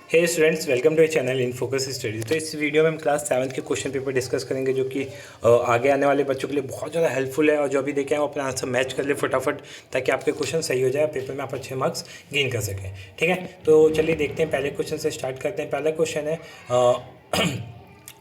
Hey students, welcome to channel in focus studies. तो इस video में हम क्लास 7 के क्वेश्चन पेपर डिस्कस करेंगे जो कि आगे आने वाले बच्चों के लिए बहुत ज़्यादा हेल्पफुल है। और जो अभी देखें वो अपना आंसर मैच कर ले फटाफट, ताकि आपके क्वेश्चन सही हो जाए, पेपर में आप अच्छे मार्क्स गेन कर सकें। ठीक है, तो चलिए देखते हैं, पहले क्वेश्चन से स्टार्ट करते हैं। पहला क्वेश्चन है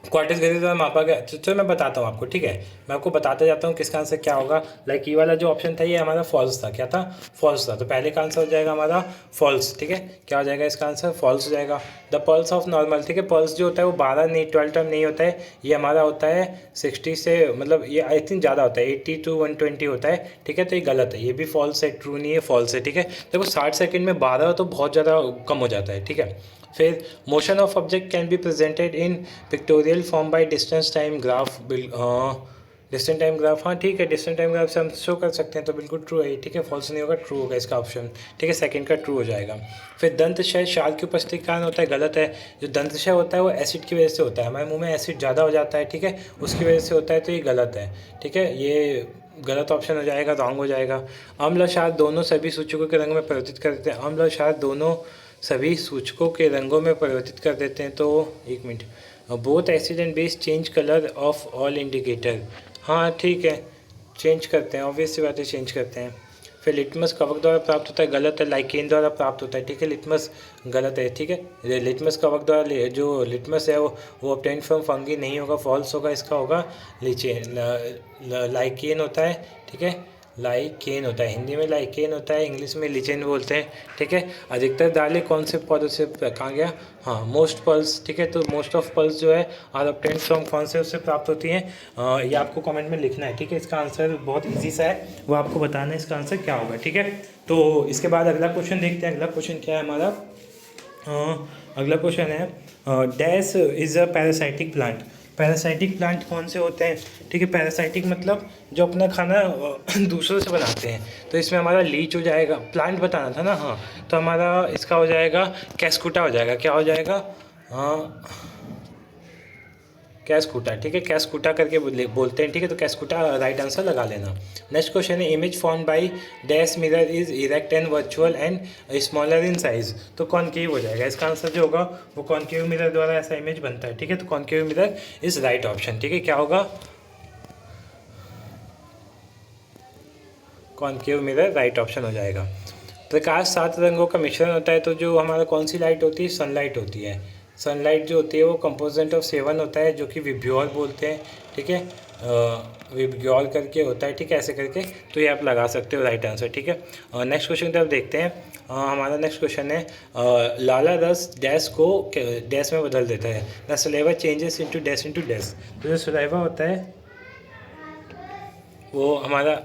क्वार्टिस गति द्वारा मापा गया। चलो मैं बताता हूँ आपको, ठीक है। मैं आपको बताते जाता हूँ किसका आंसर क्या होगा। लाइक ये वाला जो ऑप्शन था ये हमारा फॉल्स था। क्या था? फॉल्स था। तो पहले का आंसर हो जाएगा हमारा फॉल्स। ठीक है, क्या हो जाएगा इसका आंसर? फॉल्स हो जाएगा। द पल्स ऑफ नॉर्मल, ठीक है, पल्स जो होता है वो 12 नहीं 12 टर्म नहीं होता है, ये हमारा होता है 60 से, मतलब ये आई थिंक ज़्यादा होता है, 80 to 120 होता है। ठीक है, तो ये गलत है, ये भी फॉल्स है, ट्रू नहीं है, फॉल्स है। ठीक है, देखो 60 सेकेंड में 12 तो बहुत ज़्यादा कम हो जाता है। ठीक है, फिर motion of object can be presented in pictorial form by distance time graph. Distance time graph, हाँ ठीक है, डिस्टेंस टाइम ग्राफ से हम शो कर सकते हैं, तो बिल्कुल ट्रू है। ठीक है, फॉल्स नहीं होगा, ट्रू होगा इसका ऑप्शन। ठीक है, सेकंड का ट्रू हो जाएगा। फिर दंतशय क्षार की उपस्थिति के कारण होता है, गलत है। जो दंतशय होता है वो एसिड की वजह से होता है, हमारे मुंह में एसिड ज़्यादा हो जाता है, ठीक है, उसकी वजह से होता है, तो ये गलत है। ठीक है, ये गलत ऑप्शन हो जाएगा, रॉन्ग हो जाएगा। अम्ल और क्षार दोनों सभी सूचकों के रंग में परिवर्तित कर देते हैं, अम्ल और क्षार दोनों सभी सूचकों के रंगों में परिवर्तित कर देते हैं। तो एक minute, both acid and base change colour of all indicator, हाँ ठीक है, चेंज करते हैं, ऑब्वियस सी बात है, चेंज करते हैं। फिर लिटमस कवक द्वारा प्राप्त होता है, गलत है, लाइकेन द्वारा प्राप्त होता है। ठीक है, लिटमस गलत है। ठीक है, लिटमस कवक द्वारा जो लिटमस है वो ऑब्टेन फ्रॉम फंगी नहीं होगा, फॉल्स होगा, इसका होगा लीचेन, लाइकेन होता है। ठीक है, लाइकेन होता है, हिंदी में लाइकेन होता है, इंग्लिश में लिचेन बोलते हैं। ठीक है, अधिकतर दालें कौन से पौधों से, कहाँ गया, हाँ मोस्ट पल्स। ठीक है, तो मोस्ट ऑफ पल्स जो है आर ऑब्टेन फ्रॉम कौन से उससे प्राप्त होती हैं, ये आपको कमेंट में लिखना है। ठीक है, इसका आंसर बहुत ईजी सा है, वो आपको बताना है इसका आंसर क्या होगा। ठीक है, तो इसके बाद अगला क्वेश्चन देखते हैं। अगला क्वेश्चन क्या है हमारा? अगला क्वेश्चन है dash is a parasitic plant. Parasitic plant कौन से होते हैं? ठीक है, पैरासाइटिक मतलब जो अपना खाना दूसरों से बनाते हैं, तो इसमें हमारा लीच हो जाएगा, प्लांट बताना था ना, हाँ, तो हमारा इसका हो जाएगा कैस्कुटा हो जाएगा। क्या हो जाएगा? हाँ, कैस्कुटा। ठीक है, कैस्कुटा करके बोलते हैं। ठीक है, तो कैस्कुटा राइट आंसर लगा लेना। नेक्स्ट क्वेश्चन है image form by dash mirror is erect and virtual and smaller in size. तो कॉनकेव हो जाएगा इसका आंसर, जो होगा वो कॉनकेव मिरर द्वारा ऐसा इमेज बनता है। ठीक है, तो concave mirror is right option. ठीक है, क्या होगा? कॉनकेव मिरर राइट ऑप्शन हो जाएगा। प्रकाश 7 रंगों का मिश्रण होता है, तो जो हमारा कौन सी लाइट होती है? सनलाइट होती है। सनलाइट जो होती है वो कंपोजेंट ऑफ 7 होता है, जो कि विब्ग्योर बोलते हैं। ठीक है, विब्ग्योर करके होता है। ठीक है, ऐसे करके, तो ये आप लगा सकते हो राइट आंसर। ठीक है, नेक्स्ट क्वेश्चन की तरफ देखते हैं। हमारा नेक्स्ट क्वेश्चन है लाला रस डैश को डैश में बदल देता है, the saliva changes into dash into dash. तो जो सलेवा होता है वो हमारा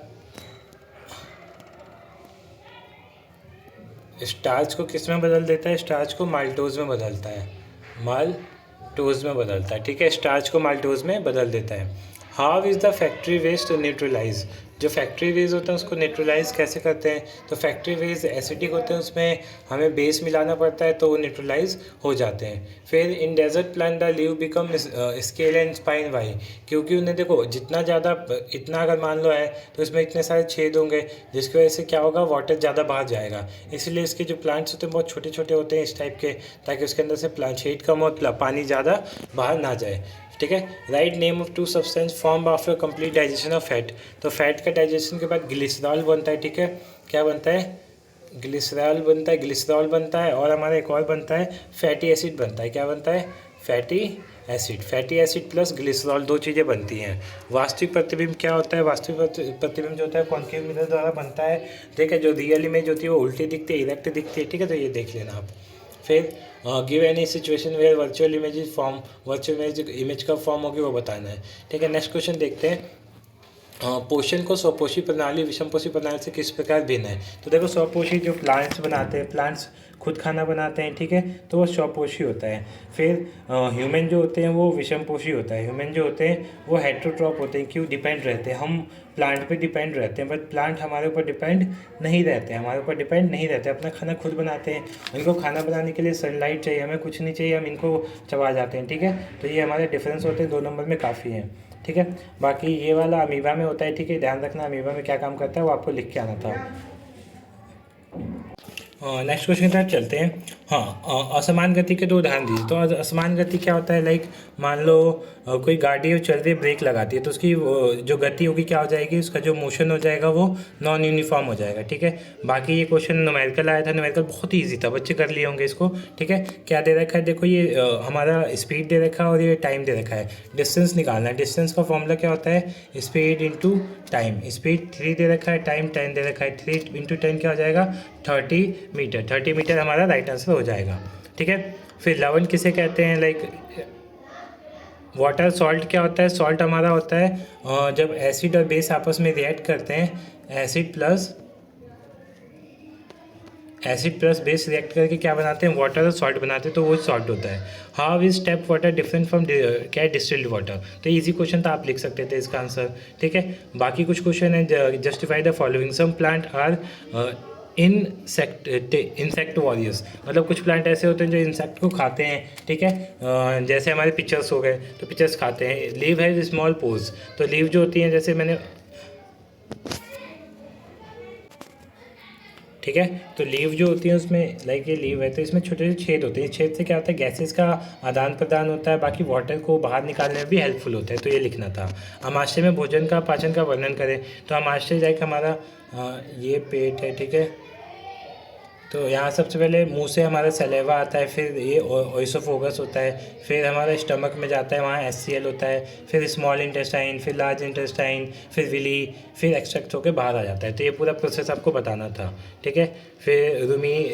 स्टार्च को किस में बदल देता है? स्टार्च को माल्टोज में बदलता है, माल्टोज में बदलता है। ठीक है, स्टार्च को माल्टोज में बदल देता है। How is the factory waste neutralize. जो फैक्ट्री वेस्ट होता है उसको न्यूट्रलाइज कैसे करते हैं? तो फैक्ट्री वेस्ट एसिडिक होते हैं, उसमें हमें बेस मिलाना पड़ता है, तो वो न्यूट्रलाइज हो जाते हैं। फिर in desert plant the leave become scale and spine why, क्योंकि उन्हें देखो जितना ज़्यादा, इतना अगर मान लो है तो इसमें इतने सारे छेद होंगे, जिसकी वजह से क्या होगा, वाटर ज़्यादा बाहर जाएगा। इसलिए इसके जो प्लांट्स होते हैं बहुत छोटे छोटे होते हैं इस टाइप के, ताकि उसके अंदर से प्लांट छेद कम हो, पानी ज़्यादा बाहर ना जाए। ठीक है, write name of 2 substance form after complete digestion of fat. तो फैट का डाइजेशन के बाद ग्लिसरॉल बनता है। ठीक है, क्या बनता है? ग्लिसरॉल बनता है, ग्लिसरॉल बनता है, और हमारा एक और बनता है फैटी एसिड बनता है। क्या बनता है? Fatty acid. Fatty acid plus glycerol 2 चीज़ें बनती हैं। वास्तविक प्रतिबिंब क्या होता है? वास्तविक प्रतिबिंब जो होता है कॉन्केव मिरर द्वारा बनता है। ठीक है, जो रियल इमेज होती है वो उल्टी दिखती है, इरेक्ट दिखती है। ठीक है, तो ये देख लेना आप। फिर give any situation where virtual image form, virtual image का फॉर्म होगी वो बताना है। ठीक है, नेक्स्ट क्वेश्चन देखते हैं। पोषण को स्वपोषी प्रणाली विषमपोषी प्रणाली से किस प्रकार भिन्न है? तो देखो, स्वपोषी जो प्लांट्स बनाते हैं, प्लांट्स खुद खाना बनाते हैं, ठीक है, तो वो स्वपोषी होता है। फिर ह्यूमन जो होते हैं वो विषमपोषी होता है। ह्यूमन जो होते हैं वो हेट्रोट्रॉप होते हैं, क्यों? डिपेंड रहते हैं, हम प्लांट पे डिपेंड रहते हैं, बट प्लांट हमारे ऊपर डिपेंड नहीं रहते हैं, हमारे ऊपर डिपेंड नहीं रहते, अपना खाना खुद बनाते हैं। उनको खाना बनाने के लिए सनलाइट चाहिए, हमें कुछ नहीं चाहिए, हम इनको चबा जाते हैं। ठीक है, तो ये हमारे डिफरेंस होते हैं, 2 नंबर में काफ़ी हैं। ठीक है, बाकी ये वाला अमीबा में होता है। ठीक है, ध्यान रखना अमीबा में क्या काम करता है वो आपको लिख के आना था। नेक्स्ट क्वेश्चन की तरफ चलते हैं। हाँ, असमान गति के दो उदाहरण दीजिए। तो असमान गति क्या होता है, लाइक मान लो कोई गाड़ी चल रही ब्रेक लगाती है तो उसकी जो गति होगी क्या हो जाएगी, उसका जो मोशन हो जाएगा वो नॉन यूनिफॉर्म हो जाएगा। ठीक है, बाकी ये क्वेश्चन न्यूमेरिकल आया था, न्यूमेरिकल बहुत ही ईजी था, बच्चे कर लिए होंगे इसको। ठीक है, क्या दे रखा है, देखो ये हमारा स्पीड दे रखा है और ये टाइम दे रखा है, डिस्टेंस निकालना है। डिस्टेंस का फॉर्मूला क्या होता है, स्पीड इंटू टाइम। स्पीड 3 दे रखा है, टाइम 10 दे रखा है, 3 इंटू 10 क्या हो जाएगा 30 मीटर। 30 मीटर हमारा राइट आंसर हो जाएगा। ठीक है, फिर लवण किसे कहते हैं, लाइक वाटर। सॉल्ट क्या होता है, सॉल्ट हमारा होता है जब एसिड और बेस आपस में रिएक्ट करते हैं, एसिड प्लस बेस रिएक्ट करके क्या बनाते हैं, वाटर और सॉल्ट बनाते हैं, तो वो सॉल्ट होता है। How is tap water different from क्या डिस्टिल्ड वाटर। तो इजी क्वेश्चन था, आप लिख सकते थे इसका आंसर। ठीक है, बाकी कुछ क्वेश्चन है, justify the following. Some plant are insectivorous, मतलब कुछ प्लांट ऐसे होते हैं जो इंसेक्ट को खाते हैं। ठीक है, जैसे हमारे पिक्चर्स हो गए, तो पिक्चर्स खाते हैं। लीव हैज स्मॉल पोज, तो लीव जो होती हैं, जैसे मैंने, ठीक है, तो लीव जो होती है उसमें, लाइक ये लीव है तो इसमें छोटे छोटे छेद होते हैं। छेद से क्या होता है, गैसेस का आदान प्रदान होता है, बाकी वाटर को बाहर निकालने में भी हेल्पफुल होता है। तो ये लिखना था। आमाशय में भोजन का पाचन का वर्णन करें। तो आमाशय लाइक हमारा ये पेट है। ठीक है, तो यहाँ सबसे पहले मुंह से हमारा सलेवा आता है, फिर ये ओइसोफोगस होता है, फिर हमारा स्टमक में जाता है, वहाँ HCl होता है, फिर स्मॉल इंटेस्टाइन, फिर लार्ज इंटेस्टाइन, फिर विली, फिर एक्सट्रैक्ट होकर बाहर आ जाता है। तो ये पूरा प्रोसेस आपको बताना था। ठीक है, फिर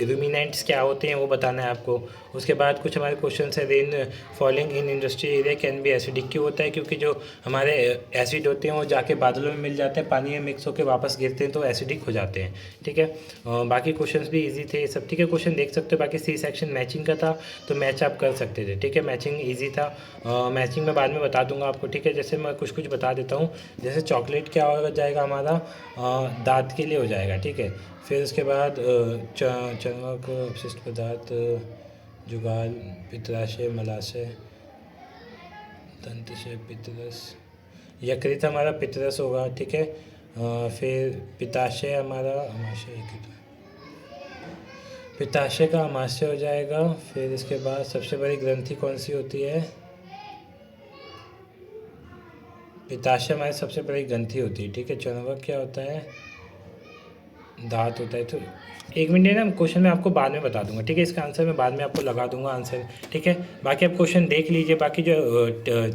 रूमिनेंट्स क्या होते हैं वो बताना है आपको। उसके बाद कुछ हमारे क्वेश्चन है, rain falling in industry area can be acidic. क्यों होता है, क्योंकि जो हमारे एसिड होते हैं वो जाके बादलों में मिल जाते हैं, पानी में मिक्स होकर वापस गिरते हैं तो एसिडिक हो जाते हैं। ठीक है, बाकी क्वेश्चन भी ईजी थे सब। ठीक है, क्वेश्चन देख सकते हो। बाकी सी सेक्शन मैचिंग का था, तो मैच आप कर सकते थे। ठीक है, मैचिंग ईजी था। मैचिंग मैं बाद में बता दूंगा आपको। ठीक है, जैसे मैं कुछ बता देता हूँ। जैसे चॉकलेट क्या हो जाएगा हमारा, दांत के लिए हो जाएगा। ठीक है, फिर उसके बाद चर्मक अपशिष्ट पदार्थ, जुगाल, पित्ताशय, मलाशय, दंतशय, पित्तरस, यकृत हमारा पित्तरस होगा। ठीक है, फिर पित्ताशय हमारा अमाशय, पित्ताशय का अमाशय हो जाएगा। फिर इसके बाद सबसे बड़ी ग्रंथि कौन सी होती है, पित्ताशय हमारी सबसे बड़ी ग्रंथि होती है। ठीक है, चर्मक क्या होता है, दांत होता है। तो 1 मिनट है ना, क्वेश्चन मैं आपको बाद में बता दूंगा। ठीक है, इसका आंसर मैं बाद में आपको लगा दूंगा आंसर। ठीक है, बाकी आप क्वेश्चन देख लीजिए। बाकी जो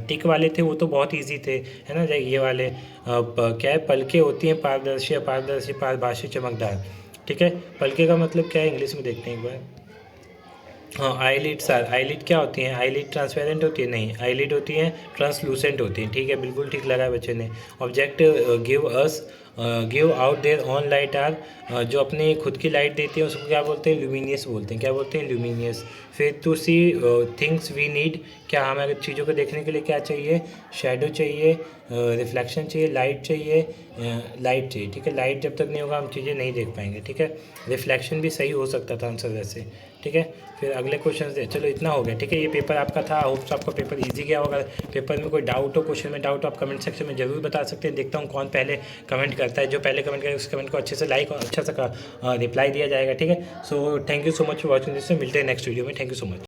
टिक वाले थे वो तो बहुत इजी थे, है ना। ये वाले क्या है, पलके होती हैं, पारदर्शी, अपारदर्शी, पारभाषी, चमकदार। ठीक है, पलके का मतलब क्या है इंग्लिश में देखते हैं एक बार। हाँ, आईलिड्स आईलिड क्या होती हैं, आईलिड ट्रांसपेरेंट होती है, नहीं, आईलिड होती हैं ट्रांसलूसेंट होती हैं। ठीक है, बिल्कुल ठीक लगा बच्चे ने। Object give out their own light are, जो अपनी खुद की लाइट देती है उसको क्या बोलते हैं, ल्यूमिनियस बोलते हैं। क्या बोलते हैं, ल्यूमिनियस। फिर to see things we need, क्या हमें चीज़ों को देखने के लिए क्या चाहिए, शैडो चाहिए, रिफ्लेक्शन चाहिए, लाइट चाहिए, लाइट चाहिए। ठीक है, लाइट जब तक नहीं होगा हम चीज़ें नहीं देख पाएंगे। ठीक है, रिफ्लेक्शन भी सही हो सकता था आंसर वैसे। ठीक है, फिर अगले क्वेश्चन दे। चलो इतना हो गया। ठीक है, ये पेपर आपका था। होप्स आपका पेपर इजी गया होगा। पेपर में कोई डाउट हो, क्वेश्चन में डाउट हो, आप कमेंट सेक्शन में जरूर बता सकते हैं। देखता हूँ कौन पहले कमेंट करता है। जो पहले कमेंट करेगा उस कमेंट को अच्छे से लाइक और अच्छा सा रिप्लाई दिया जाएगा। ठीक है, so thank you so much for watching this. मिलते हैं नेक्स्ट वीडियो में। Thank you so much.